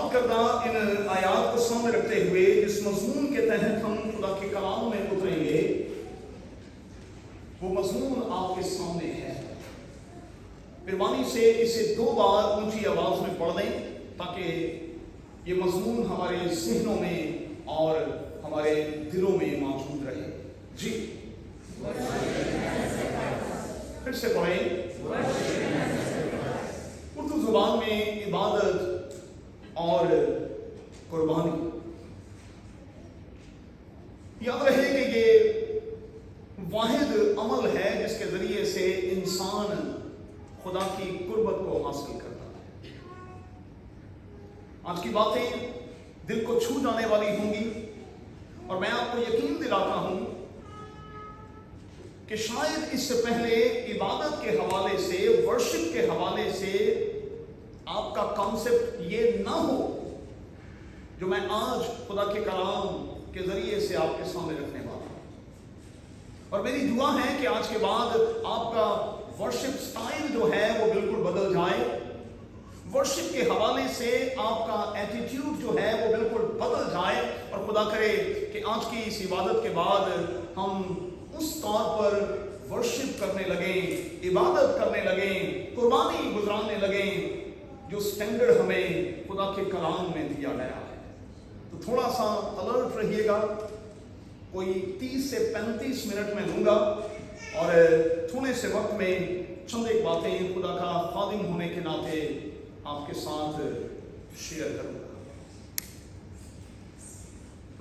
تلاوت کردہ ان آیات کو سامنے رکھتے ہوئے جس مضمون کے تحت ہم خدا کے کلام میں اتریں گے وہ مضمون آپ کے سامنے ہے. مہربانی سے اسے 2 بار اونچی آواز میں پڑھ دیں تاکہ یہ مضمون ہمارے ذہنوں میں اور ہمارے دلوں میں موجود رہے. جی پھر سے پڑھیں. اردو زبان میں عبادت اور قربانی. یاد رہے کہ یہ واحد عمل ہے جس کے ذریعے سے انسان خدا کی قربت کو حاصل کرتا ہے. آج کی باتیں دل کو چھو جانے والی ہوں گی اور میں آپ کو یقین دلاتا ہوں کہ شاید اس سے پہلے عبادت کے حوالے سے ورشپ کے حوالے سے آپ کا کانسیپٹ یہ نہ ہو جو میں آج خدا کے کلام کے ذریعے سے آپ کے سامنے رکھنے والا ہوں. اور میری دعا ہے کہ آج کے بعد آپ کا ورشپ سٹائل جو ہے وہ بالکل بدل جائے. ورشپ کے حوالے سے آپ کا ایٹیٹیوڈ جو ہے وہ بالکل بدل جائے اور خدا کرے کہ آج کی اس عبادت کے بعد ہم اس طور پر ورشپ کرنے لگیں, عبادت کرنے لگیں, قربانی گزارنے لگیں جو سٹینڈرڈ ہمیں خدا کے کلام میں دیا گیا ہے. تو تھوڑا سا الرٹ رہیے گا. کوئی 30 سے 35 منٹ میں لوں گا اور تھوڑے سے وقت میں چند ایک باتیں خدا کا خادم ہونے کے ناطے آپ کے ساتھ شیئر کروں گا.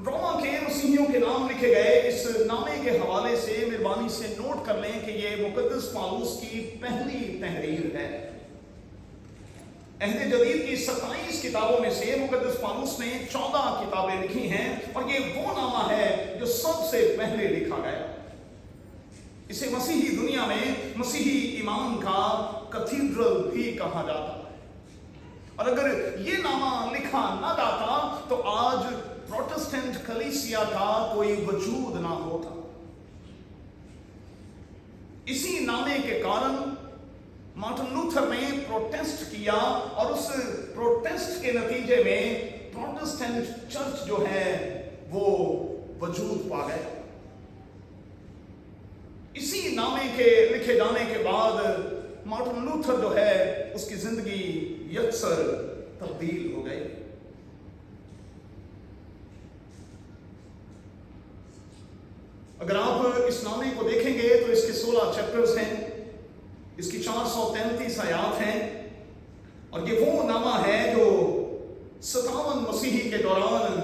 روما کے مسیحیوں کے نام لکھے گئے اس نامے کے حوالے سے مہربانی سے نوٹ کر لیں کہ یہ مقدس پالوس کی پہلی تحریر ہے. عہد جدید کی 27 کتابوں میں سے مقدس پالوس نے 14 کتابیں لکھی ہیں اور یہ وہ نامہ ہے جو سب سے پہلے لکھا گیا. اسے مسیحی دنیا میں مسیحی ایمان کا کیتھیڈرل بھی کہا جاتا ہے. اور اگر یہ نامہ لکھا نہ جاتا تو آج پروٹسٹنٹ کلیسیا کا کوئی وجود نہ ہوتا. اسی نامے کے کارن مارٹن لوتھر نے پروٹیسٹ کیا اور اس پروٹیسٹ کے نتیجے میں پروٹسٹنٹ چرچ جو ہے وہ وجود پا گئے. اسی نامے کے لکھے جانے کے بعد مارٹن لوتھر جو ہے اس کی زندگی یکسر تبدیل ہو گئی. اگر آپ اس نامے کو دیکھیں گے تو اس کے 16 چیپٹرز ہیں, اس کی 433 آیات ہیں اور یہ وہ نامہ ہے جو 57 مسیحی کے دوران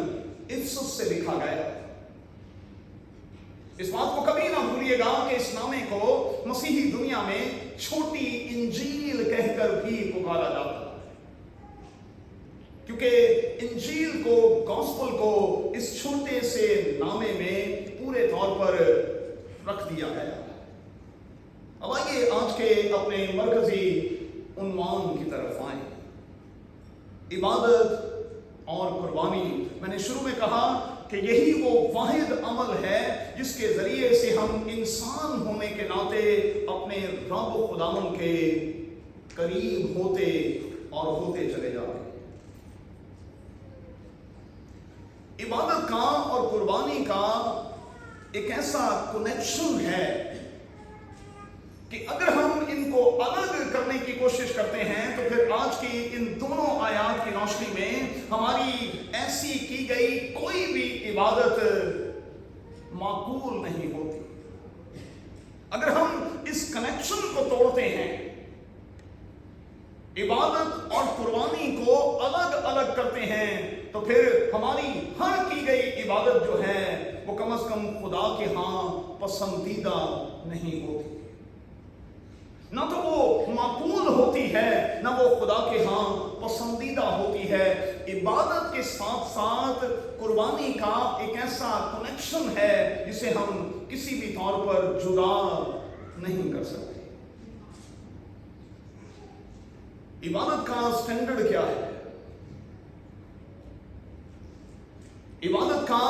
افسس سے لکھا گیا. اس بات کو کبھی نہ بھولیے گا کہ اس نامے کو مسیحی دنیا میں چھوٹی انجیل کہہ کر بھی پکارا جاتا ہے کیونکہ انجیل کو, گاسپل کو اس چھوٹے سے نامے میں پورے طور پر رکھ دیا گیا. اب آئیے آج کے اپنے مرکزی عنوان کی طرف آئیں. عبادت اور قربانی. میں نے شروع میں کہا کہ یہی وہ واحد عمل ہے جس کے ذریعے سے ہم انسان ہونے کے ناطے اپنے رب و خداوند کے قریب ہوتے اور ہوتے چلے جاتے. عبادت کا اور قربانی کا ایک ایسا کنیکشن ہے کہ اگر ہم ان کو الگ کرنے کی کوشش کرتے ہیں تو پھر آج کی ان دونوں آیات کی روشنی میں ہماری ایسی کی گئی کوئی بھی عبادت معقول نہیں ہوتی. اگر ہم اس کنیکشن کو توڑتے ہیں, عبادت اور قربانی کو الگ الگ کرتے ہیں, تو پھر ہماری ہر کی گئی عبادت جو ہے وہ کم از کم خدا کے ہاں پسندیدہ نہیں ہوتی. نہ تو وہ معقول ہوتی ہے, نہ وہ خدا کے ہاں پسندیدہ ہوتی ہے. عبادت کے ساتھ ساتھ قربانی کا ایک ایسا کنیکشن ہے جسے ہم کسی بھی طور پر جدا نہیں کر سکتے. عبادت کا سٹینڈرڈ کیا ہے؟ عبادت کا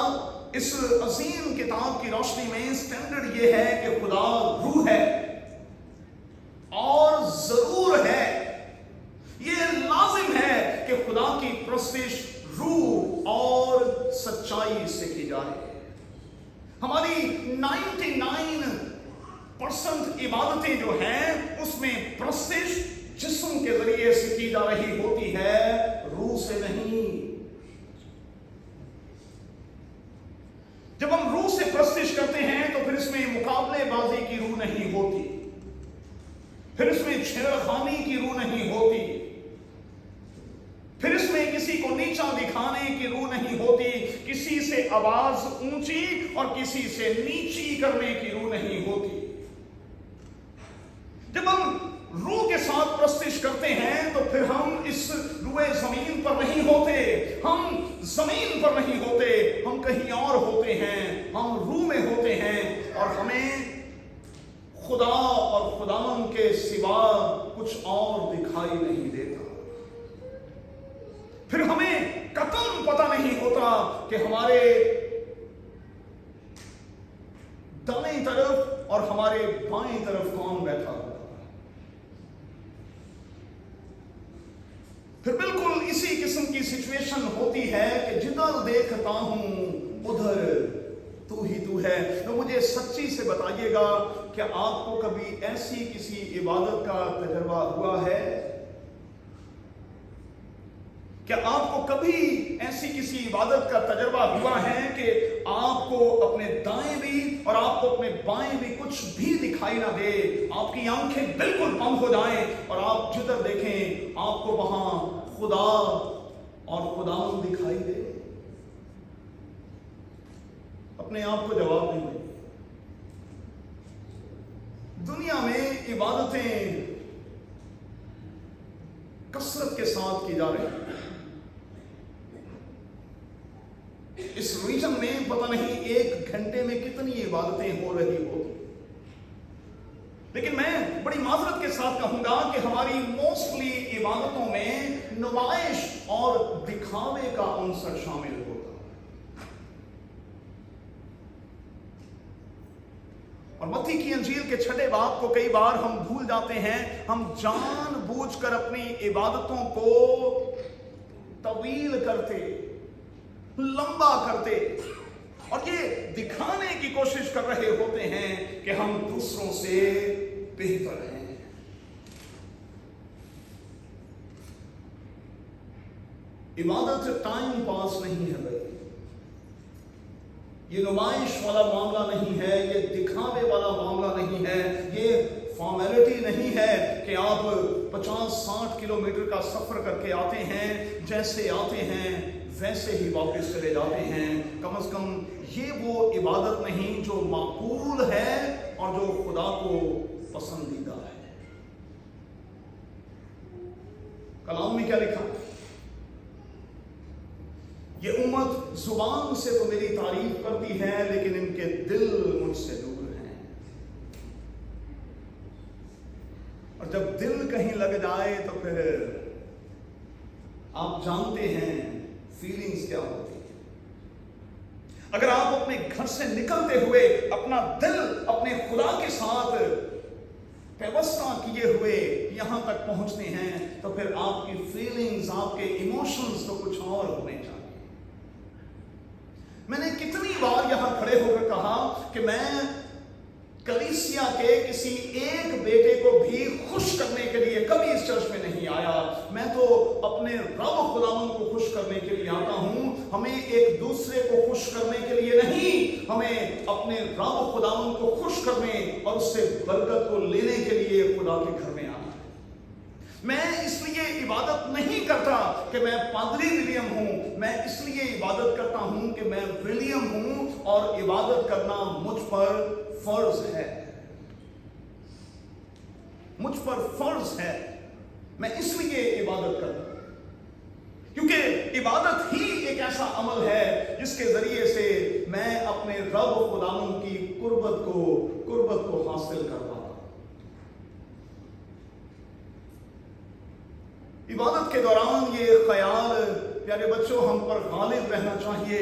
اس عظیم کتاب کی روشنی میں سٹینڈرڈ یہ ہے کہ خدا روح ہے اور ضرور ہے, یہ لازم ہے کہ خدا की प्रस्तिश रूह और सच्चाई से की जाए। हमारी 99% इबादतें जो हैं उसमें प्रस्तिश जिस्म के जरिए से की जा रही होती है, रूह से नहीं। जब हम रूह से प्रस्तिश करते हैं तो फिर इसमें मुकाबलेबाजी की रूह नहीं होती, फिर इसमें छेड़खानी की रूह नहीं होती, फिर इसमें किसी को नीचा दिखाने की रूह नहीं होती, किसी से आवाज ऊंची और किसी से नीची करने की रूह नहीं होती। जब हम रूह के साथ प्रस्तिश करते हैं तो फिर हम इस रुए जमीन पर नहीं होते, हम जमीन पर नहीं होते, हम कहीं और होते हैं, हम रूह में होते हैं और हमें खुदा और खुदावन के सिवा कुछ और दिखाई नहीं देता। फिर हमें कतई पता नहीं होता कि हमारे दाएं तरफ और हमारे बाएं तरफ कौन बैठा हुआ। फिर बिल्कुल इसी किस्म की सिचुएशन होती है कि जिधर देखता हूं उधर तू ही तू है। तो मुझे सच्ची से बताइएगा, क्या आपको कभी ऐसी किसी इबादत का तजर्बा हुआ है? क्या आपको कभी ऐसी किसी इबादत का तजर्बा हुआ है कि आपको अपने दाएं भी और आपको अपने बाएं भी कुछ भी दिखाई ना दे, आपकी आंखें बिल्कुल बंद हो जाएं और आप जिधर देखें आपको वहां खुदा और खुदावन दिखाई दे? अपने आप को जवाब नहीं दें। दुनिया में इबादतें कसरत के साथ की जा रही हैं। इस रीजन में पता नहीं 1 घंटे में कितनी इबादतें हो रही होगी, लेकिन मैं बड़ी माजरत के साथ कहूंगा कि हमारी मोस्टली इबादतों में नुमाइश और दिखावे का अंसर शामिल होता है। और मत्ती की अंजील के 6 बाब को कई बार हम भूल जाते हैं। हम जानबूझकर अपनी इबादतों को तवील करते, लंबा करते और ये दिखाने की कोशिश कर रहे होते हैं कि हम दूसरों से बेहतर हैं। इबादत टाइम पास नहीं है भाई, ये नुमाइश वाला मामला नहीं है, ये दिखावे वाला मामला नहीं है, ये फॉर्मेलिटी नहीं है कि आप 50-60 किलोमीटर का सफर करके आते हैं, जैसे आते हैं वैसे ही वापस चले जाते हैं। कम से कम ये वो इबादत नहीं जो माकूल है और जो खुदा को पसंदीदा है। कलाम में क्या लिखा? ये उम्मत जुबान से तो मेरी तारीफ करती है लेकिन इनके दिल मुझसे दूर हैं। और जब दिल कहीं लग जाए तो फिर आप जानते हैं फीलिंग्स क्या होती है। अगर आप अपने घर से निकलते हुए अपना दिल अपने खुदा के साथ व्यवस्था किए हुए यहां तक पहुंचते हैं तो फिर आपकी फीलिंग्स, आपके इमोशंस तो कुछ और होने चाहिए। मैंने कितनी बार यहां खड़े होकर कहा कि मैं कलीसिया के किसी एक बेटे को भी खुश करने के लिए कभी इस चर्च में नहीं आया। मैं तो अपने रब खुदावन को खुश करने के लिए आता हूं। हमें एक दूसरे को खुश करने के लिए नहीं, हमें अपने रब खुदावन को खुश करने और उससे बरकत को लेने के लिए खुदा के घर में आना है। मैं इसलिए इबादत नहीं करता कि मैं पादरी विलियम हूं, मैं इसलिए इबादत करता हूं कि मैं विलियम हूं और इबादत करना मुझ पर फर्ज है, मुझ पर फर्ज है। मैं इसलिए इबादत करता हूं क्योंकि इबादत ही एक ऐसा अमल है जिसके जरिए से मैं अपने रब खुदावन की कुर्बत को हासिल कर पाता हूं। इबादत के दौरान ये ख्याल प्यारे बच्चों हम पर गालिब रहना चाहिए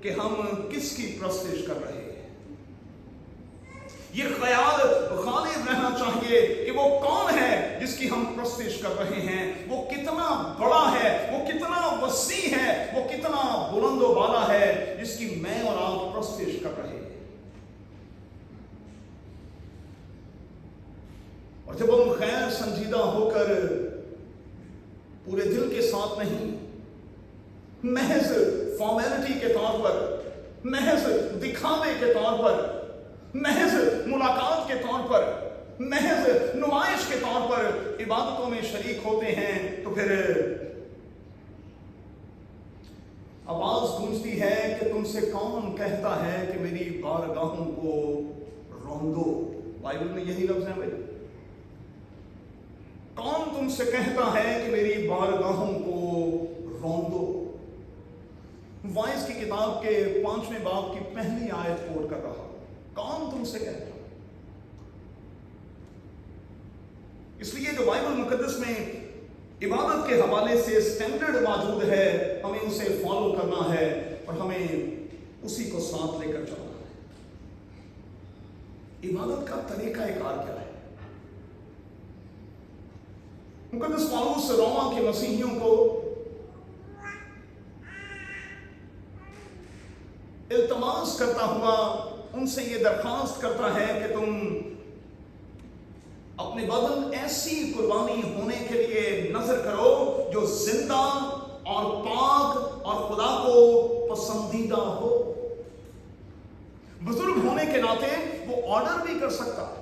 कि हम किसकी प्रस्तिश कर रहे हैं। ये ख्याल गालिब रहना चाहिए कि वो कौन है जिसकी हम प्रस्तिश कर रहे हैं, वो कितना बड़ा है, वो कितना मसीह है वो कितना बुलंद व बाला है जिसकी मैं और आप प्रस्तिश कर रहे हैं। और जब हम खैर संजीदा होकर पूरे दिल के साथ नहीं, महज फॉर्मेलिटी के तौर पर, महज दिखावे के तौर पर, महज मुलाकात के तौर पर, महज नुमाइश के तौर पर इबादतों में शरीक होते हैं, तो फिर आवाज गूंजती है कि तुमसे कौन कहता है कि मेरी बारगाहों को रौंदो। बाइबल में यही लफ्ज है भाई, कौन तुमसे कहता है कि मेरी बारगाहों को रौंदो। वाइस की किताब के 5वें बाब की पहली आयत कोट कर रहा, कौन तुमसे कहता। इसलिए जो बाइबल मुकद्दस में इबादत के हवाले से स्टैंडर्ड मौजूद है, हमें उसे फॉलो करना है और हमें उसी को साथ लेकर चलना है। इबादत का तरीका कार क्या है? मुकद्दस पौलुस रोमा के मसीहियों को इल्तमास करता हुआ उनसे यह दरखास्त करता है कि तुम अपने बदन ऐसी कुर्बानी होने के लिए नजर करो जो जिंदा और पाक और खुदा को पसंदीदा हो। बुजुर्ग होने के नाते वो ऑर्डर भी कर सकता है,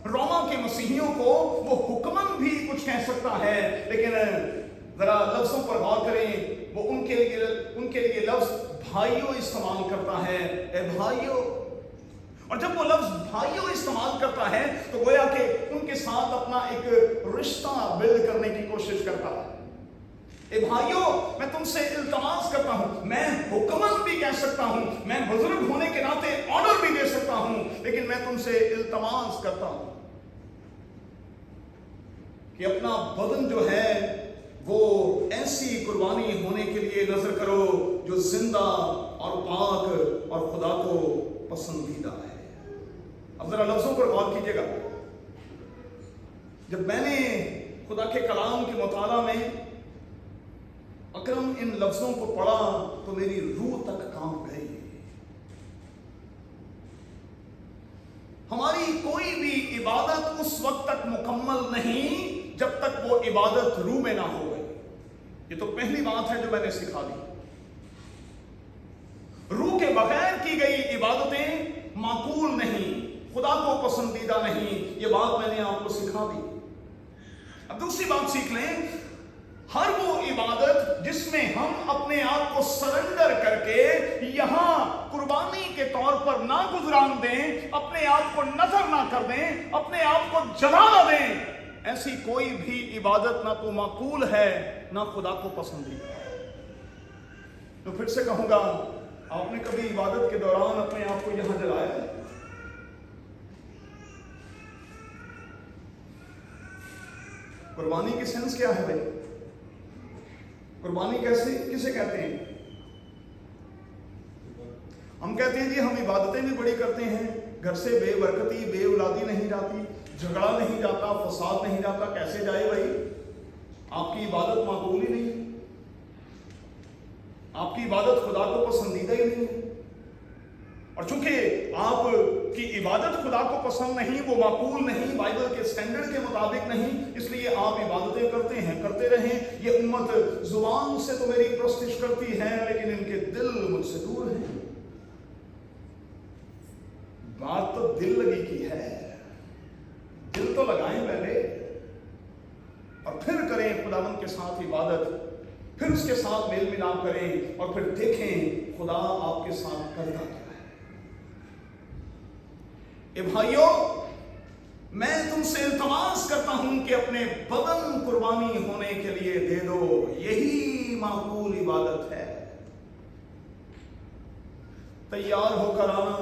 रोमा के मसीहियों को वो हुक्मन भी कुछ कह सकता है, लेकिन जरा लफ्जों पर गौर करें, वो उनके लिए लफ्ज भाइयों इस्तेमाल करता है, ए भाइयों। और जब वो लफ्ज भाइयों इस्तेमाल करता है तो गोया कि उनके साथ अपना एक रिश्ता बिल्ड करने की कोशिश करता है। ए भाइयों, मैं तुमसे इल्तमास करता हूं, मैं हुक्मन भी कह सकता हूं, मैं बुजुर्ग होने के नाते ऑर्डर भी दे सकता हूं, लेकिन मैं तुमसे इल्तमास करता हूं कि अपना बदन जो है वो ऐसी कुर्बानी होने के लिए नजर करो जो जिंदा और पाक और खुदा को पसंदीदा है। अब जरा लफ्जों पर गौर कीजिएगा। जब मैंने खुदा के कलाम के मुताला में अकरम इन लफ्जों को पढ़ा तो मेरी रूह तक कांप गई। हमारी कोई भी इबादत उस वक्त तक मुकम्मल नहीं जब तक वो इबादत रूह में ना हो गई। ये तो पहली बात है जो मैंने सिखा दी। रूह के बगैर की गई इबादतें माकूल नहीं, खुदा को पसंदीदा नहीं, ये बात मैंने आपको सिखा दी। अब दूसरी बात सीख लें, हर वो इबादत जिसमें हम अपने आप को सरेंडर करके यहां कुर्बानी के तौर पर ना गुजरान दें, अपने आप को नजर ना कर दें, अपने आप को जला ना दें, ऐसी कोई भी इबादत ना तो माकूल है ना खुदा को पसंदीदा है। तो फिर से कहूंगा, आपने कभी इबादत के दौरान अपने आप को यहां जलाया है? कुर्बानी की सेंस क्या है भाई? कुर्बानी किसे कहते हैं? हम कहते हैं जी हम इबादतें भी बड़ी करते हैं, घर से बेबरकती बेऔलादी नहीं जाती, झगड़ा नहीं जाता, फसाद नहीं जाता। कैसे जाए भाई? आपकी इबादत माकूल ही नहीं, आपकी इबादत खुदा को पसंदीदा ही नहीं है। और चूंकि आपकी इबादत खुदा को पसंद नहीं, वो माकूल नहीं, बाइबल के स्टैंडर्ड के मुताबिक नहीं, इसलिए आप इबादतें करते हैं, करते रहें। ये उम्मत जुबान से तो मेरी प्रस्तिश करती है, लेकिन इनके दिल मुझसे दूर हैं। बात तो दिल लगी की है, दिल तो लगाएं पहले और फिर करें खुदावंद के साथ इबादत, फिर उसके साथ मेल मिलाप करें और फिर देखें खुदा आपके साथ करता क्या है। ए भाइयों, मैं तुमसे इल्तमास करता हूं कि अपने बदन कुर्बानी होने के लिए दे दो, यही माकूल इबादत है। तैयार होकर आना,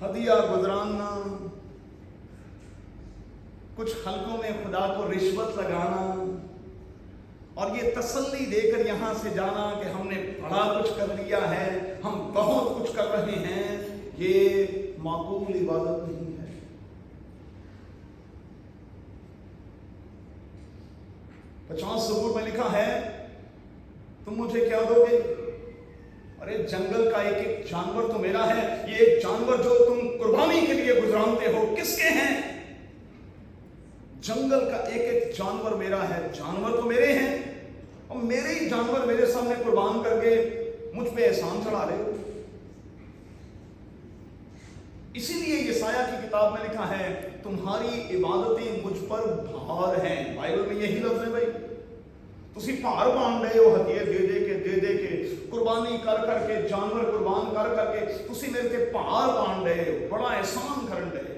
हदिया गुजराना, कुछ हलकों में खुदा को रिश्वत लगाना और ये तसल्ली देकर यहां से जाना कि हमने बड़ा कुछ कर लिया है, हम बहुत कुछ कर रहे हैं, ये माकूल इबादत नहीं है। 50 ज़बूर में लिखा है, तुम मुझे क्या दोगे? अरे जंगल का एक एक जानवर तो मेरा है। ये एक जानवर जो तुम कुर्बानी के लिए गुजरानते हो, किसके हैं? जंगल का एक एक जानवर मेरा है। जानवर तो मेरे हैं और मेरे ही जानवर मेरे सामने कुर्बान करके मुझ पे एहसान चढ़ा रहे हो। इसीलिए यशायाह की किताब में लिखा है, तुम्हारी इबादतें मुझ पर भार हैं। बाइबल में यही लफ्ज है भाई। तुसी भार बांध रहे हो, हथियार दे दे के कुर्बानी कर करके, जानवर कुर्बान कर करके तुसी मेरे ते भार बांध रहे हो, बड़ा एहसान कर रहे हो।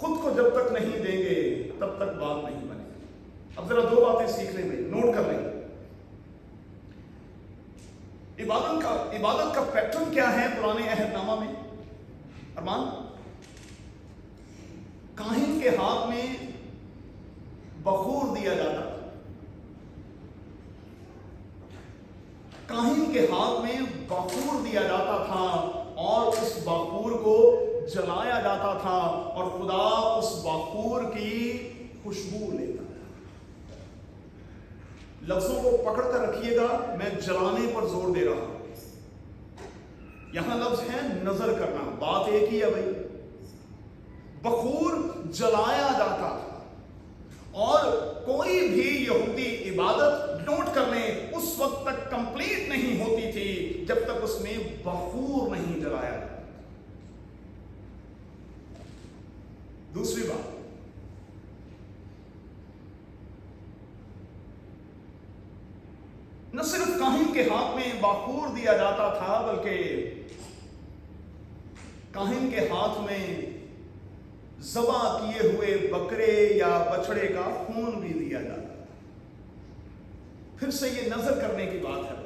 खुद को जब तक नहीं देंगे तब तक बात नहीं बनेगी। अब जरा दो बातें सीख लें भाई, नोट कर लें। इबादत का पैटर्न क्या है पुराने अहदनामा में? अरमान, काहिन के हाथ में बखूर दिया जाता था। काहिन के हाथ में बखूर दिया जाता था और उस बखूर को जलाया जाता था और खुदा उस बखूर की खुशबू लेता था। लफ्जों को पकड़ कर रखिएगा, मैं जलाने पर जोर दे रहा हूं। यहां लफ्ज है नजर करना, बात एक ही है भाई। बखूर जलाया जाता था और कोई भी यहूदी इबादत, नोट कर लें, उस वक्त तक कंप्लीट नहीं होती थी जब तक उसमें बखूर नहीं जलाया जाता। दूसरी बात, न सिर्फ काहिन के हाथ में बखूर दिया जाता था, बल्कि काहिन के हाथ में ज़बा किए हुए बकरे या बछड़े का खून भी दिया जाता था। फिर से ये नजर करने की बात है,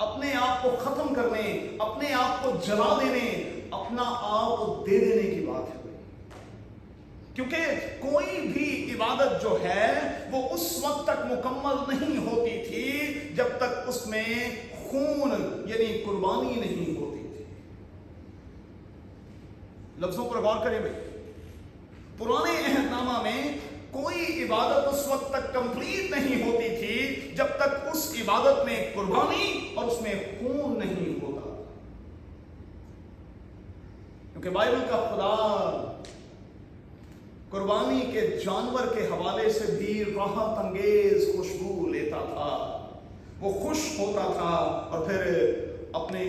अपने आप को खत्म करने, अपने आप को जला देने, अपना आप दे देने की बात है। क्योंकि कोई भी इबादत जो है वो उस वक्त तक मुकम्मल नहीं होती थी जब तक उसमें खून यानी कुर्बानी नहीं होती थी। लफ्जों पर गौर करें भाई, पुराने अहदनामा में कोई इबादत उस वक्त तक कंप्लीट नहीं होती थी जब तक उस इबादत में कुर्बानी और उसमें खून नहीं होता। क्योंकि बाइबल का खुदा कुर्बानी के जानवर के हवाले से भी राहत अंगेज खुशबू लेता था। वो खुश होता था और फिर अपने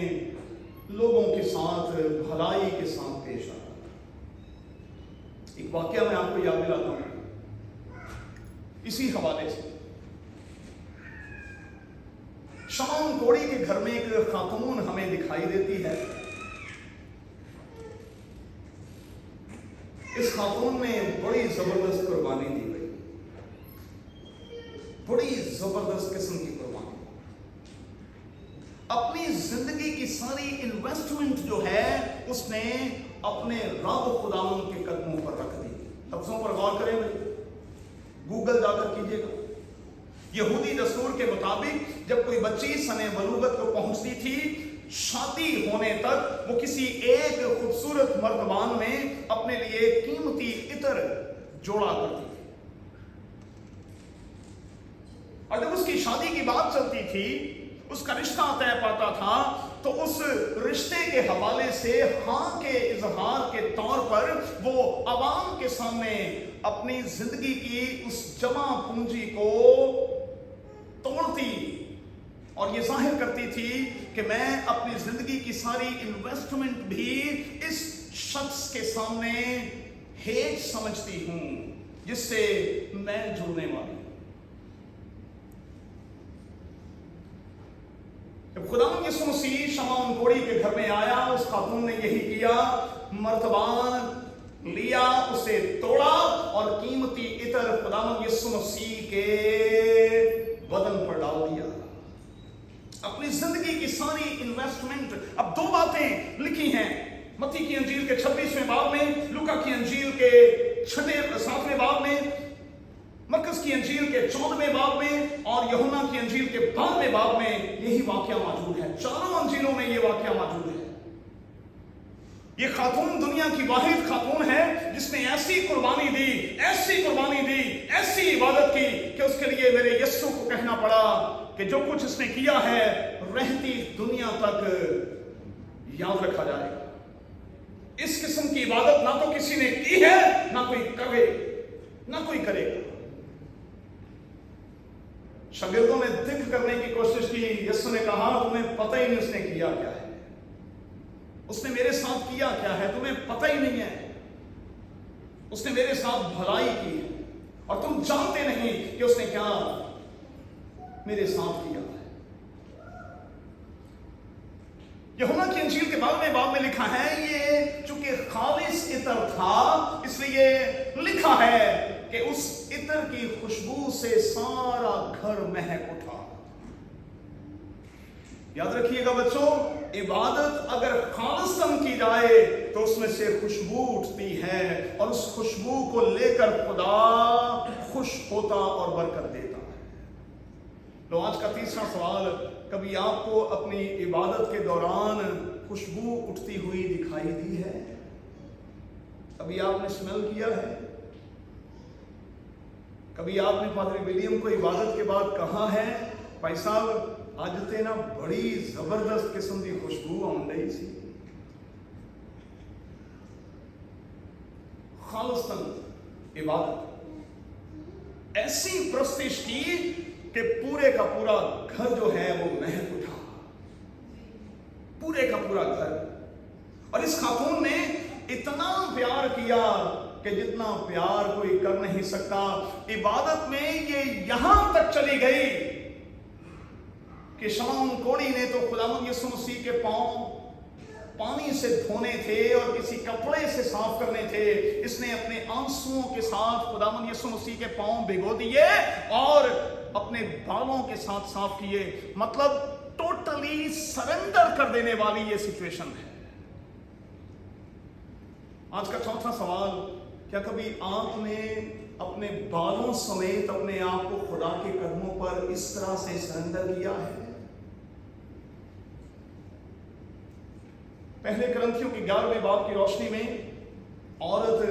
लोगों के साथ भलाई के साथ पेश आता था। एक वाकया मैं आपको याद दिलाता हूं इसी हवाले से। शाम कोड़ी के घर में एक खातून हमें दिखाई देती है। इस खातून ने बड़ी जबरदस्त कुर्बानी दी गई, बड़ी जबरदस्त किस्म की कुर्बानी। अपनी जिंदगी की सारी इन्वेस्टमेंट जो है उसने अपने रब खुदावंद के कदमों पर रख दी। लफ्जों पर गौर करें भाई, गूगल जाकर कीजिएगा। यहूदी दस्तूर के मुताबिक जब कोई बच्ची सने बलूगत को पहुंचती थी, शादी होने तक वो किसी एक खूबसूरत मर्दबान में अपने लिए कीमती इतर जोड़ा करती थी। और जब उसकी शादी की बात चलती थी, उसका रिश्ता तय पाता था, तो उस रिश्ते के हवाले से हाँ के इजहार के तौर पर वो अवाम के सामने अपनी जिंदगी की उस जमा पूंजी को तोड़ती और ये जाहिर करती थी कि मैं अपनी जिंदगी की सारी इन्वेस्टमेंट भी इस शख्स के सामने हेज समझती हूं जिससे मैं जुड़ने वाली हूं। जब खुदावंद यीशु मसीह शमौन कोड़ी के घर में आया, उस खातून ने यही किया, मर्तबान लिया, उसे तोड़ा और कीमती इतर खुदावंद यीशु मसीह के बदन पर डाल दिया। अपनी जिंदगी की सारी इन्वेस्टमेंट। अब दो बातें लिखी हैं मत्ती की अंजील के 26वें बाब में, लूका की अंजील के 7वें बाब में, मरकस की अंजील के 14वें बाब में और यूहन्ना की अंजील के 12वें बाब में यही वाकया मौजूद है। चारों अंजीलों में यह वाकया मौजूद है। ये खातून दुनिया की वाहिद खातून है इसने ऐसी कुर्बानी दी, ऐसी इबादत की कि उसके लिए मेरे यीशु को कहना पड़ा कि जो कुछ इसने किया है रहती दुनिया तक याद रखा जाएगा। इस किस्म की इबादत ना तो किसी ने की है, ना कोई करेगा। शागिर्दों ने दिख करने की कोशिश की। यीशु ने कहा तुम्हें पता ही नहीं उसने किया क्या है, उसने मेरे साथ किया क्या है, तुम्हें पता ही नहीं है। उसने मेरे साथ भलाई की है और तुम जानते नहीं कि उसने क्या मेरे साथ किया है। यूहन्ना की इंजील के 12वें बाब में लिखा है, ये चूंकि खालिस इतर था इसलिए लिखा है कि उस इतर की खुशबू से सारा घर महक उठा। याद रखिएगा बच्चों, इबादत अगर खालिसन की जाए तो उसमें से खुशबू उठती है और उस खुशबू को लेकर खुदा खुश होता और बरकत देता है। तो आज का तीसरा सवाल, कभी आपको अपनी इबादत के दौरान खुशबू उठती हुई दिखाई दी है? कभी आपने स्मेल किया है? कभी आपने पादरी विलियम को इबादत के बाद कहा है, भाई साहब आज ते ना बड़ी जबरदस्त किस्म की खुशबू आउंदी सी। खालिसन इबादत ऐसी प्रस्तिश की कि पूरे का पूरा घर जो है वो महक उठा, पूरे का पूरा घर। और इस खातून ने इतना प्यार किया कि जितना प्यार कोई कर नहीं सकता। इबादत में ये यहां तक चली गई कि शमौन कोढ़ी ने तो खुदावंद यीशु मसीह के पांव पानी से धोने थे और किसी कपड़े से साफ करने थे। इसने अपने आंसुओं के साथ खुदावंद यीशु मसीह के पांव भिगो दिए और अपने बालों के साथ साफ किए। मतलब टोटली सरेंडर कर देने वाली ये सिचुएशन है। आज का चौथा सवाल, क्या कभी आपने अपने बालों समेत अपने आप को खुदा के कदमों पर इस तरह से सरेंडर किया है? पहले करंथियों के 11वें बाब की रोशनी में औरत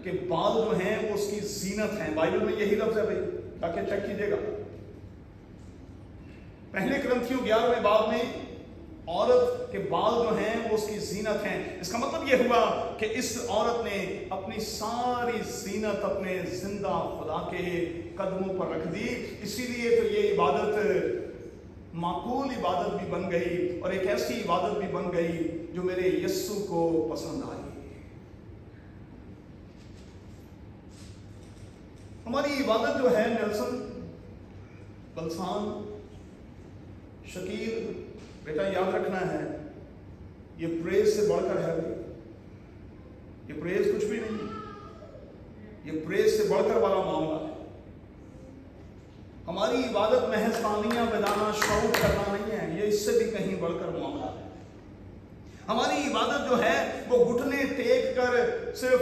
के बाल जो हैं वो उसकी जीनत हैं। बाइबल में यही लफ्ज है भाई, ताकि चेक कीजिएगा। पहले करंथियों 11वें बाब में औरत के बाल जो हैं वो उसकी जीनत हैं। इसका मतलब यह हुआ कि इस औरत ने अपनी सारी जीनत अपने जिंदा खुदा के कदमों पर रख दी। इसीलिए तो ये इबादत माकूल इबादत भी बन गई और एक ऐसी इबादत भी बन गई जो मेरे यीशु को पसंद आई। हमारी इबादत जो है, नेल्सन, बलसान, शकील, बेटा याद रखना है, ये प्रेज से बढ़कर है भाई। ये प्रेज कुछ भी नहीं, ये प्रेज से बढ़कर वाला मामला है। हमारी इबादत महज तालियां बजाना, शाउट करना नहीं है, ये इससे भी कहीं बढ़कर मामला है। हमारी इबादत जो है वो घुटने टेक कर सिर्फ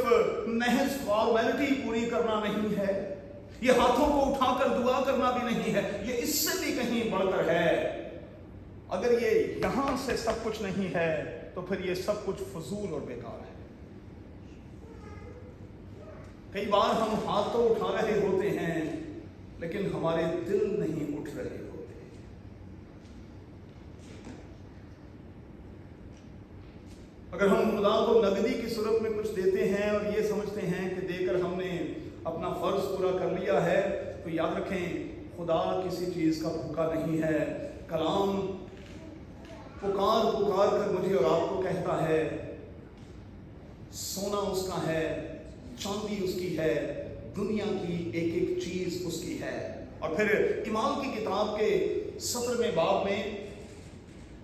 महज फॉर्मेलिटी पूरी करना नहीं है, ये हाथों को उठाकर दुआ करना भी नहीं है, ये इससे भी कहीं बढ़कर है। अगर ये यहां से सब कुछ नहीं है तो फिर ये सब कुछ फजूल और बेकार है। कई बार हम हाथ तो उठा रहे होते हैं लेकिन हमारे दिल नहीं उठ रहे होते। अगर हम खुदा को नगदी की सूरत में कुछ देते हैं और ये समझते हैं कि देकर हमने अपना फर्ज पूरा कर लिया है, तो याद रखें खुदा किसी चीज का भूखा नहीं है। कलाम पुकार पुकार कर मुझे और आपको कहता है, सोना उसका है, चांदी उसकी है, दुनिया की एक एक चीज उसकी है। और फिर इमाम की किताब के 17वें बाब में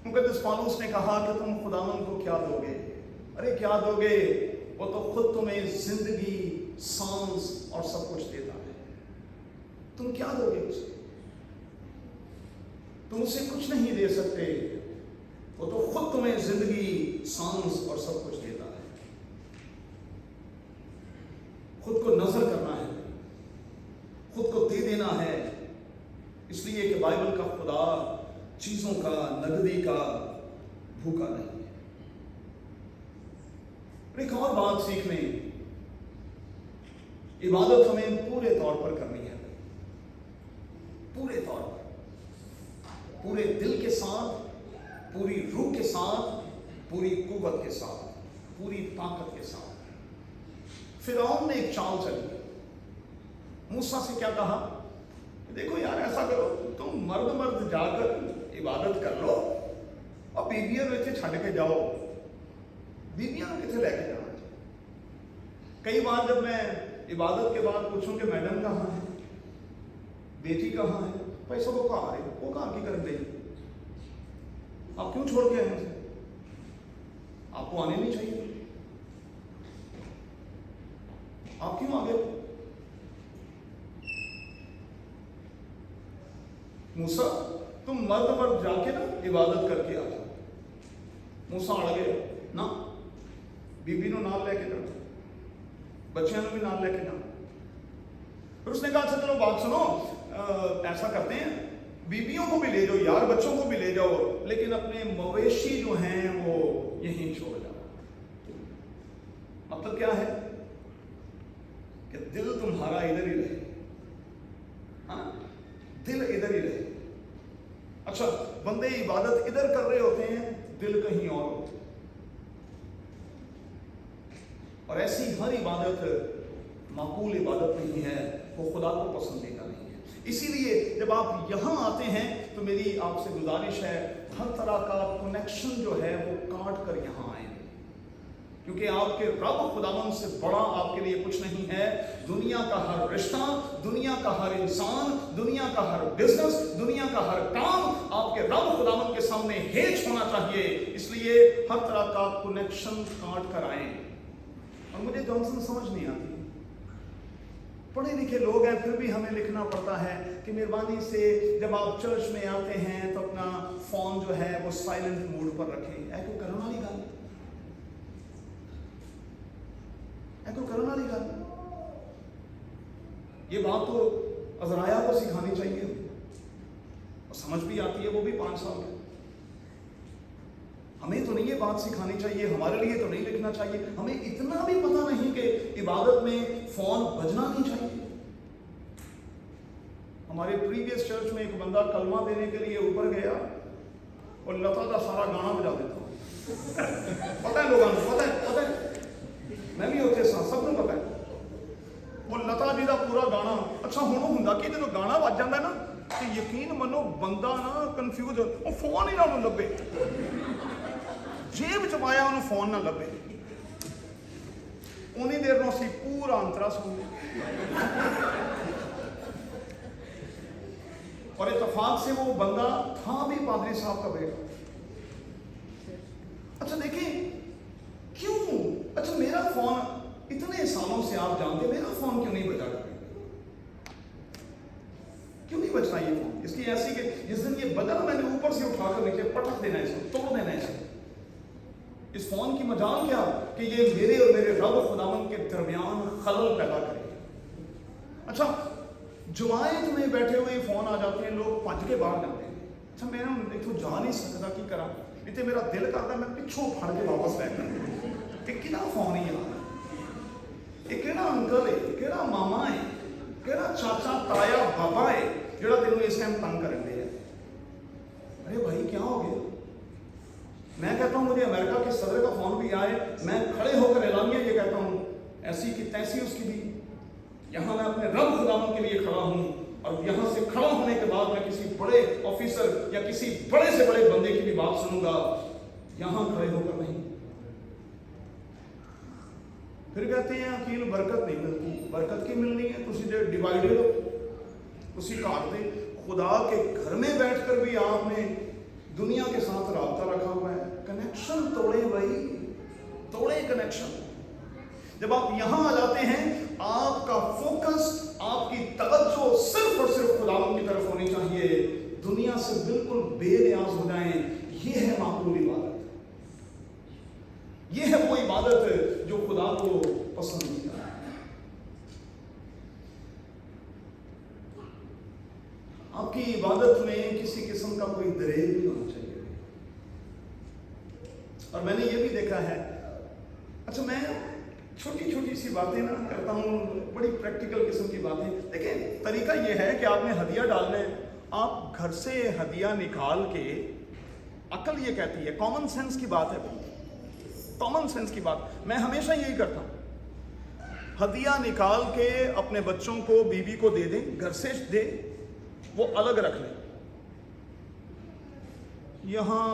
मुकद्दस पौलुस ने कहा कि तुम खुदावंद को क्या दोगे? अरे क्या दोगे? वो तो खुद तुम्हें जिंदगी, सांस और सब कुछ देता है। तुम क्या दोगे उसे? तुम उसे कुछ नहीं दे सकते। वो तो खुद तुम्हें जिंदगी, सांस और सब कुछ देता है। खुद को नजर करना है, खुद को दे देना है, इसलिए कि बाइबल का खुदा चीजों का, नगदी का भूखा नहीं है। एक और बात सीख लें, इबादत हमें पूरे तौर पर करनी है, पूरे तौर पर, पूरे दिल के साथ, पूरी रूह के साथ, पूरी कुव्वत के साथ, पूरी ताकत के साथ। फिरौन ने एक चाल चली, मूसा से क्या कहा, देखो यार ऐसा करो, तुम मर्द मर्द जाकर इबादत कर लो और बीबियां में छड़ के जाओ, बीबियां कितने लेके जाना। कई बार जब मैं इबादत के बाद पूछूं कि मैडम कहाँ है, बेटी कहाँ है, भाई सब वो कहाँ है, वो कहाँ की कर गई, आप क्यों छोड़ के आए मुझे, आपको आने नहीं चाहिए, आप क्यों आ गए। मूसा तुम मर्द मर्द जाके ना इबादत करके आ जाओ। मूसा अड़ गए ना, बीबी नो नाल लेके जाओ, बच्चियों भी नाल लेके जाओ। फिर उसने कहा अच्छा चलो बात सुनो, ऐसा करते हैं बीबियों को भी ले जाओ यार, बच्चों को भी ले जाओ, लेकिन अपने मवेशी जो हैं वो यहीं छोड़ जाओ। मतलब क्या है कि दिल तुम्हारा इधर ही रहे, हाँ दिल इधर ही रहे। अच्छा बंदे इबादत इधर कर रहे होते हैं, दिल कहीं और होते हैं, और ऐसी हर इबादत माकूल इबादत नहीं है, वो खुदा को पसंदीदा नहीं है। इसीलिए जब आप यहां आते हैं तो मेरी आपसे गुजारिश है, हर तरह का कनेक्शन जो है वो काट कर यहां आए, क्योंकि आपके रब खुदावंद से बड़ा आपके लिए कुछ नहीं है। दुनिया का हर रिश्ता, दुनिया का हर इंसान, दुनिया का हर बिजनेस, दुनिया का हर काम आपके रब खुदावंद के सामने हेज होना चाहिए। इसलिए हर तरह का कनेक्शन काट कर आए। और मुझे जॉनसन समझ नहीं आती, पढ़े लिखे लोग हैं फिर भी हमें लिखना पड़ता है कि मेहरबानी से जब आप चर्च में आते हैं तो अपना फोन जो है वो साइलेंट मोड पर रखें। ऐ कोई करने वाली गल, ऐ कोई करने वाली गल। ये बात तो अजराया को सिखानी चाहिए, और समझ भी आती है, वो भी 5 साल के। हमें तो नहीं ये बात सिखानी चाहिए, हमारे लिए तो नहीं लिखना चाहिए। हमें इतना भी पता नहीं कि इबादत में फोन बजना नहीं चाहिए। हमारे प्रीवियस चर्च में एक बंदा कलमा देने के लिए ऊपर गया और लता का सारा गाना बजा देता। पता है लोगों को, पता है मैं भी होते साथ, सबको पता है वो लता जी का पूरा गाना। अच्छा हुण हुंदा कि जो गाना बज जाता है ना, तो यकीन मनो बंदा ना कंफ्यूज हो, फोन ही ना उन्होंने लभे, जेब च पाया उन्होंने फोन ना लभे, उन्नी देर में असीं पूरा अंतरा सुन। और इत्तफाक से वो बंदा था भी पादरी साहब का बेटा। अच्छा देखिए क्यों, अच्छा मेरा फोन इतने सालों से आप जानते, मेरा फोन क्यों नहीं बजा, क्यों नहीं बजना ये फोन? इसकी ऐसी कि जिस दिन ये बजा मैंने ऊपर से उठाकर नीचे पटक देना है, इसको तोड़ देना है इसको। इस फोन की मजाल क्या कि ये मेरे और मेरे रब खुदावंद के दरमियान खलल पैदा करे। अच्छा जुमायत में बैठे हुए फोन आ जाते हैं, लोग भज के बाहर जाते हैं। अच्छा मैं इतों जा नहीं सकता, की करा, नहीं तो मेरा दिल करता मैं पिछों फड़ के वापस बैठना। कि फोन ही आ, ये केड़ा अंकल है, केड़ा मामा है, केड़ा चाचा ताया बाबा है जो तेन इस टाइम तंग कर रहे हैं। अरे भाई क्या हो गया? मैं कहता हूँ मुझे अमेरिका के सदर का फोन भी आए, मैं खड़े होकर एलानिया ये कहता हूँ ऐसी की तैसी उसकी भी। यहाँ मैं अपने रब खुदावंद के लिए खड़ा हूँ, और यहाँ से खड़ा होने के बाद मैं किसी बड़े ऑफिसर या किसी बड़े से बड़े बंदे की भी बात सुनूंगा, यहाँ खड़े होकर नहीं। फिर कहते हैं अकील बरकत नहीं मिलती, बरकत की मिलनी है तुसी जो डिवाइडेड हो, उसी काट दे। खुदा के घर में बैठकर भी आपने दुनिया के साथ राब्ता रखा हुआ है, कनेक्शन तोड़े भाई, तोड़े कनेक्शन। जब आप यहां आ जाते हैं, आपका फोकस, आपकी तवज्जो सिर्फ और सिर्फ खुदावंद की तरफ होनी चाहिए, दुनिया से बिल्कुल बेनियाज हो जाएं। ये है माकूल इबादत, ये है वो इबादत जो खुदा को पसंद है। आपकी इबादत में किसी किस्म का कोई दरेर नहीं होना चाहिए। और मैंने ये भी देखा है, अच्छा मैं छोटी छोटी सी बातें ना करता हूँ, बड़ी प्रैक्टिकल किस्म की बातें। देखिए तरीका ये है कि आपने हदिया डालना है, आप घर से हदिया निकाल के, अकल ये कहती है, कॉमन सेंस की बात है भाई, कॉमन सेंस की बात, मैं हमेशा यही करता हूँ, हदिया निकाल के अपने बच्चों को, बीवी को दे दें, घर से दे, वो अलग रख लें। यहाँ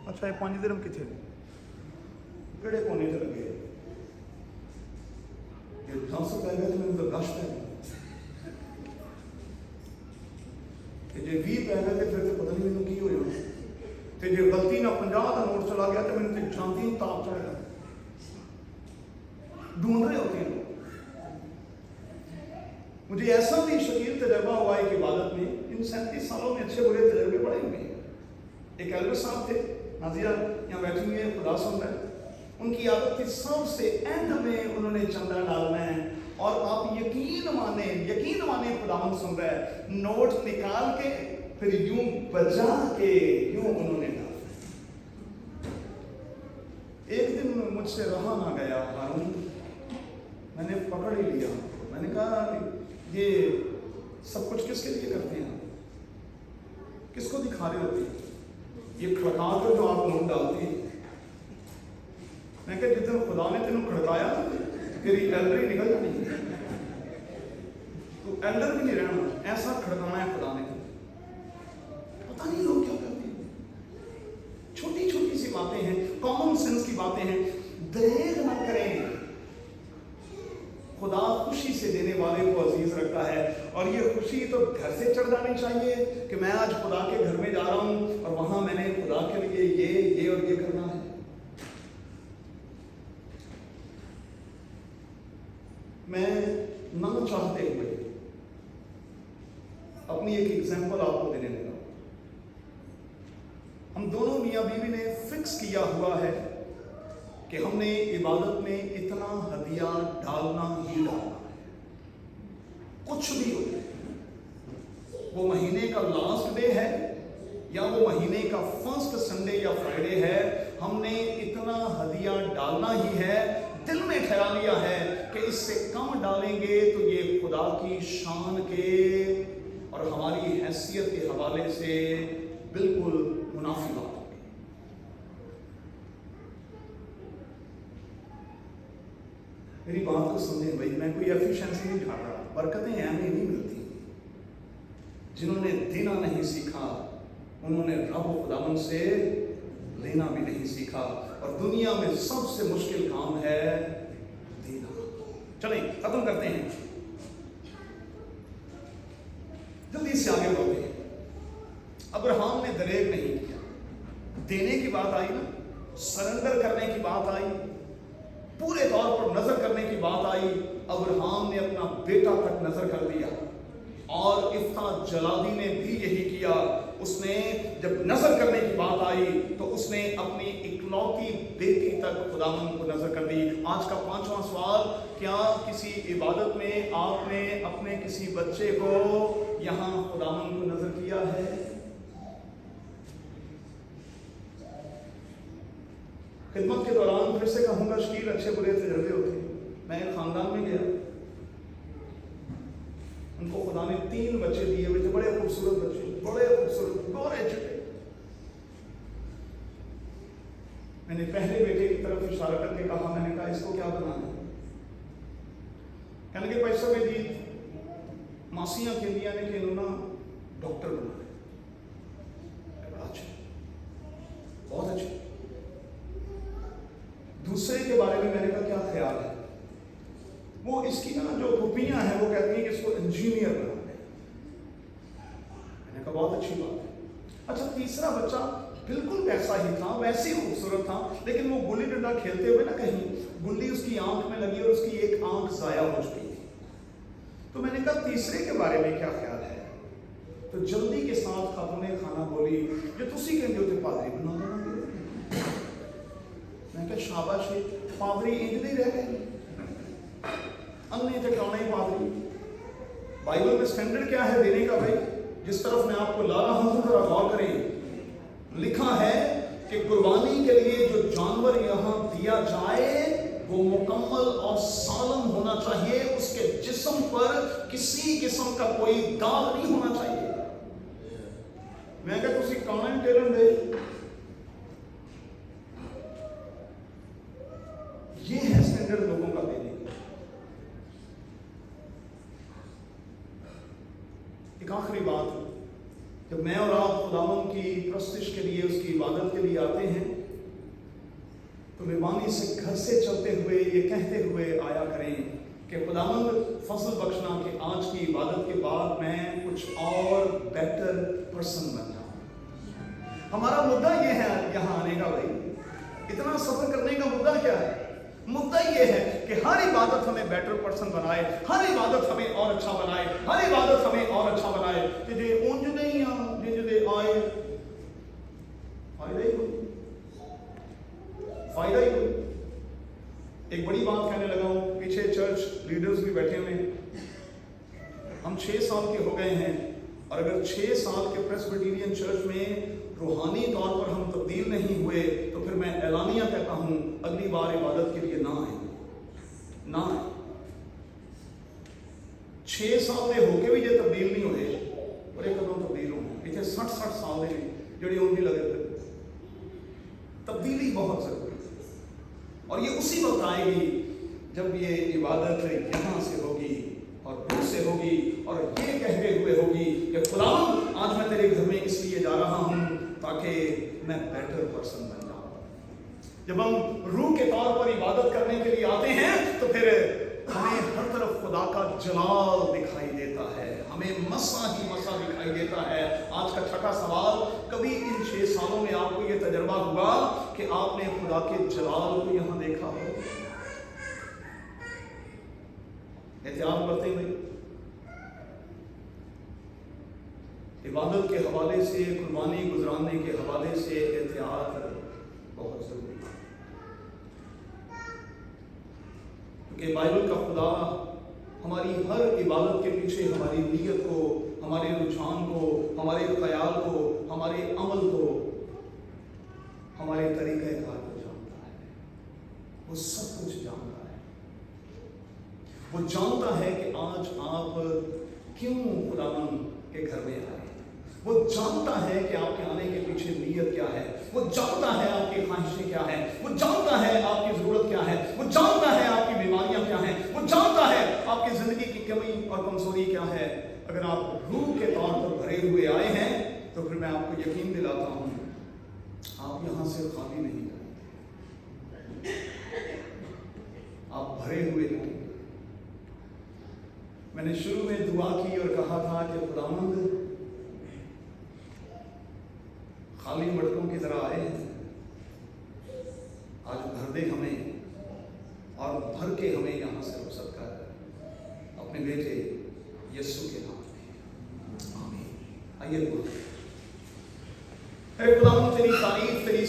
अच्छा ये 5 दिरहम कितने केड़े कोने से लगे, ये 10 पै गए तो मैंने तो 10 पै गए, जे 20 पै गए तो फिर तो पता नहीं मैंने की हो जाना, तो जे गलती ना 50 का नोट चला गया तो मैंने तो जानती हूँ ताप चढ़ेगा। ढूंढ रहे होते हैं लोग। मुझे ऐसा भी शकील तजर्बा हुआ है कि इबादत में, इन 37 सालों में अच्छे बुरे तजर्बे पड़े हुए हैं। एक एल्डर साहब थे, नाजिया यहाँ बैठी हुई है, खुदा सुन रहा है, उनकी आदत थी सबसे एंड में उन्होंने चंदा डालना है, और आप यकीन माने खुदावन सुन रहा है, नोट निकाल के फिर यूं बजा के यूं उन्होंने डाला। एक दिन मुझसे रहा ना गया हारून, मैंने पकड़ ही लिया, मैंने कहा ये सब कुछ किसके लिए करते हैं, किसको दिखा रहे होते हैं, ये खड़का कर जो आप नोट डालते हैं। मैं कहा जितना खुदा ने तेन खड़काया तेरी एल्डर निकल जानी, तो एल्डर भी नहीं रहना, ऐसा खड़काना है खुदा ने। पता नहीं लोग क्या करते हैं, छोटी छोटी सी बातें हैं, कॉमन सेंस की बातें हैं, दहेज न करें। खुदा खुशी से देने वाले को अजीज रखता है, और ये खुशी तो घर से चढ़ जानी चाहिए कि मैं आज खुदा के घर में जा रहा हूं और वहां मैंने खुदा के लिए ये और ये करना है। मैं ना चाहते हुए अपनी एक एग्जांपल आपको देने लगा। हम दोनों मियां बीवी ने फिक्स किया हुआ है कि हमने इबादत में इतना हदिया डालना ही डालना है, कुछ भी हो जाए, वो महीने का लास्ट डे है या वो महीने का फर्स्ट संडे या फ्राइडे है, हमने इतना हदिया डालना ही है। दिल में ठहरा लिया है कि इससे कम डालेंगे तो ये खुदा की शान के और हमारी हैसियत के हवाले से बिल्कुल मुनाफी बात। मेरी बात को समझें भाई, मैं कोई एफिशिएंसी नहीं ढाल रहा, बरकतें हमें नहीं मिलती। जिन्होंने देना नहीं सीखा उन्होंने रब खुदावन से लेना भी नहीं सीखा, और दुनिया में सबसे मुश्किल काम है देना। चलें खत्म करते हैं, जल्दी से आगे बढ़ते हैं। अब्राहम ने दरेक नहीं किया, देने की बात आई ना, सरेंडर करने की बात आई, पूरे तौर पर नजर करने की बात आई। अब्राहम ने अपना बेटा तक नजर कर दिया, और इफ्ता जलादी ने भी यही किया। उसने जब नजर करने की बात आई तो उसने अपनी इकलौती बेटी तक खुदावन को नजर कर दी। आज का 5वां सवाल, क्या किसी इबादत में आपने अपने किसी बच्चे को यहां खुदावन को नजर किया है? खिदमत के दौरान फिर से कहूंगा, शकील अच्छे बुरे तजर्बे होते हैं। मैं एक खानदान में गया, उनको खुदा ने 3 बच्चे दिए हुए थे, बड़े खूबसूरत बच्चे, बड़े खूबसूरत, गोरे चिट्टे। मैंने पहले बेटे की तरफ इशारा करके कहा, मैंने कहा इसको क्या बनाना है? कहने के पैसा में दी मासियां कहदियां ने कि ना डॉक्टर बनाना है। बड़ा अच्छा, बहुत अच्छा। दूसरे के बारे में मैंने कहा क्या ख्याल है? वो इसकी ना जो रूपियां हैं वो कहती हैं कि इसको इंजीनियर बनाना है। मैंने कहा बहुत अच्छी बात है। अच्छा, तीसरा बच्चा बिल्कुल वैसा ही था, वैसे ही खूबसूरत था, लेकिन वो गुल्ली डंडा खेलते हुए ना कहीं गुल्ली उसकी आंख में लगी और उसकी एक आंख जाया हो चुकी थी। तो मैंने कहा तीसरे के बारे में क्या ख्याल है? तो जल्दी के साथ खातूने खाना बोली, जो तुसी कहते हो पादरी बना देना। मैं कहा शाबाश है, पादरी इंज नहीं रह गए, अन्य टकराने पादरी। बाइबल में स्टैंडर्ड क्या है देने का भाई? जिस तरफ मैं आपको ला रहा हूं जरा गौर करें। लिखा है कि कुर्बानी के लिए जो जानवर यहां दिया जाए वो मुकम्मल और सालम होना चाहिए, उसके जिस्म पर किसी किस्म का कोई दाग नहीं होना चाहिए। मैं क्या तुसी कमेंट टेलर दे, ये है स्टैंडर्ड लोगों का देने का। एक आखिरी बात, जब मैं और आप खुदावंद की प्रस्तिश के लिए, उसकी इबादत के लिए आते हैं, तो मेहरबानी से घर से चलते हुए ये कहते हुए आया करें कि खुदावंद फजल बख्शना कि आज की इबादत के बाद मैं कुछ और बेटर पर्सन बन जाऊं। हमारा मुद्दा ये है यहाँ आने का, भाई इतना सफर करने का मुद्दा क्या है? मुद्दा ये है कि हर इबादत हमें बेटर पर्सन बनाए, हर इबादत हमें और अच्छा बनाए, हर इबादत हमें और अच्छा बनाए। कि जे उंज नहीं आए फायदा ही कोई। एक बड़ी बात कहने लगा हूं, पीछे चर्च लीडर्स भी बैठे हुए हैं। हम 6 साल के हो गए हैं, और अगर 6 साल के प्रेस्बिटेरियन चर्च में रूहानी तौर पर हम तब्दील नहीं हुए, तो फिर मैं एलानिया कहता हूं, अगली बार इबादत के लिए ना आए। 6 साल के होके भी ये तब्दील नहीं हुए, और एक कदम तब्दील हो इतने 60 साल के जड़े उनकी लगे थे। तब्दीली बहुत जरूरी है, और ये उसी वक्त आएगी जब ये इबादत यहाँ से होगी और रूह से होगी, और ये कहते हुए होगी कि खुदावंद आज मैं तेरे घर में इसलिए जा रहा हूँ ताकि मैं बेटर पर्सन बन जाऊँ। जब हम रूह के तौर पर इबादत करने के लिए आते हैं, तो फिर हमें हर तरफ खुदा का जलाल दिखाई देता है, हमें मसा ही मसा दिखाई देता है। आज का छठा सवाल, कभी इन 6 सालों में आपको ये तजर्बा हुआ कि आपने खुदा के जलाल को यहां देखा हो? एहतियात करते हैं भाई, इबादत के हवाले से, कुर्बानी गुजराने के हवाले से एहतियात बहुत जरूरी है, क्योंकि बाइबल का खुदा हमारी हर इबादत के पीछे हमारी नीयत को, हमारे रुझान को, हमारे ख्याल को, हमारे अमल को, हमारे तरीक़ेकार को जानता है। वो सब कुछ जानता है। वो जानता है कि आज आप क्यों खुदावंद के घर में आए। वो जानता है कि आपके आने के पीछे नीयत क्या है। वो जानता है आपकी ख्वाहिशें क्या है। वो जानता है आपकी ज़रूरत क्या है। वो जानता है आपकी बीमारियां क्या हैं। वो जानता है आपकी ज़िंदगी की कमी और कमज़ोरी क्या है। अगर आप रूह के तौर पर भरे हुए आए हैं, तो फिर मैं आपको यकीन दिलाता हूँ, आप यहाँ से खाली नहीं जाएंगे, आप भरे हुए हैं। मैंने शुरू में दुआ की और कहा था कि खुदावंद खाली मटकों की तरह आए हैं, आज भर दे हमें, और भर के हमें यहाँ से रुखसत कर अपने बेटे यीशु के नाम में, आमीन। आइए खुदावंद तेरी तारीफ, तेरी